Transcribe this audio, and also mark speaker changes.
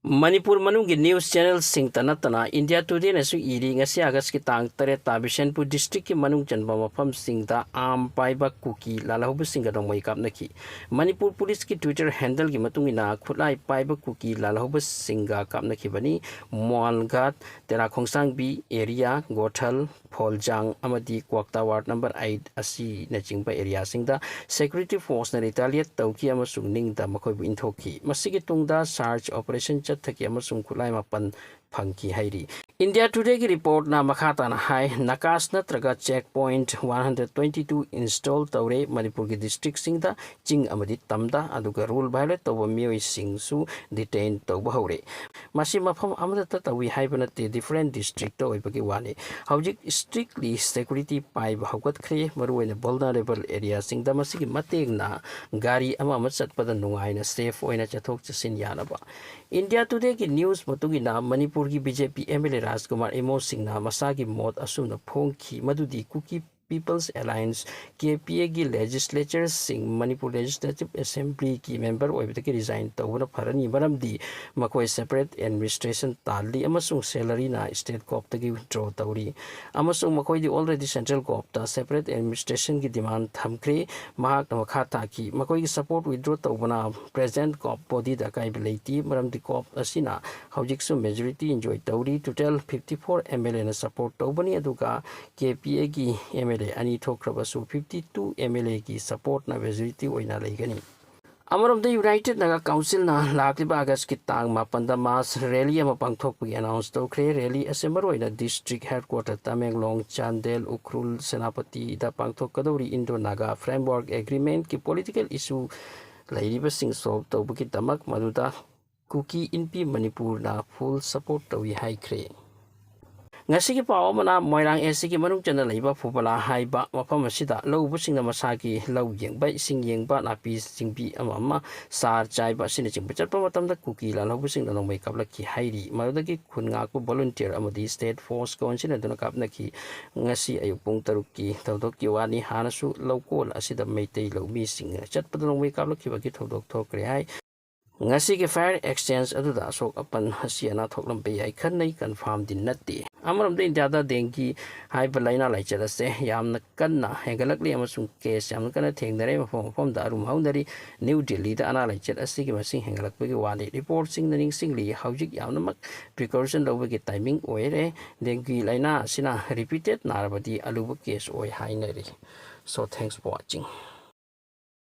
Speaker 1: Manipur manungi news channel sing tanatana India Today na su iri ngasi August ki tang tare Bishanpur district ki manung janba mafam singda am paiba kuki lalahubu singa dong mai kap naki Manipur police ki Twitter handle ki matungina khulai paiba kuki lalahubu singa kap naki bani Moalgat tera khongsang bi area Gothal Pholjang amadi Kwakta ward number 8 asi na jingba area singda security force na retaliate tawki amasung ningda makhoi bu inthoki masigi tungda search operation Thaki amasung kulai mapan phangki hairi India Today ki report na makhata na hai nakas natraga checkpoint 122 install tawre Manipur ki district singda ching amadi tamda aduga rule violate tawa mioi singsu detain tawa haure masi mafam amada tawi haibana te different district to ibagi wani hawjik strictly security pai bhagat khre maruina vulnerable area singda masi ki mateng na gari ama matsat pada nungai na safe oina chathok chasin yanaba India Today ki news matugina Manipur ki BJP MLA Rajkumar Emo Singna masagi mot asumna phongki madudi Kuki People's Alliance KPA ki legislature sing Manipur Legislative Assembly ki member oibdaki resign tawna pharani maramdi makoi separate administration tali amasung salary na state cop tagi withdraw tawri amasung makoi di already central cop ta separate administration ki demand thamkre mahak na khata ki makoi ki support withdraw tawna present cop body da kai belati maramdi cop asina hawjik su majority enjoy tawri total 54 MLA na support tawbani aduga KPA ki MLA ani thokrabasu 52 MLA ki support na majority oina leigani Amarom the United Naga Council na lakliba August ki tang mapanda mas rally ama pangthokpagi announce to kre rally asemaro ina district headquarter Tamenglong Chandel Ukrul Senapati da pangthokadori Indo Naga framework agreement ki political issue lairiba sing solve tawbagi tamak maduda Kuki inpi Manipur na full support tawi hai kre Ngasigi paw mana moirang esigi manung chana leiba phupala haiba mafam asida loubu singna masagi lau yengba sing yengba napi singbi ama sar chaiba sine chingba chatpa matamda kuki la loubu singna nongmai kapla ki hairi madagi khunga ku volunteer amadi state force council aduna kapna ki ngasi ayuk pung taruki thodok ki wani hanasu lokol asida meitei lomi singa chatpa nongmai kapla ki bagi thodok thokre hai ngasi ke fire exchange aduda asok apan hasiana thoklam pe ai khanai confirm din natti amaram de india da dengi hai balaina lai chalase yamna kanna hengalakli amasung case yamna kana thengnare mafom da rum haundari new delhi da ana lai chal asigi masing hengalak pe wani report sing naning singli haujik yamna mak precaution lobe ke timing oire dengi laina sina repeated narabadi aluba case oi hainari so thanks for watching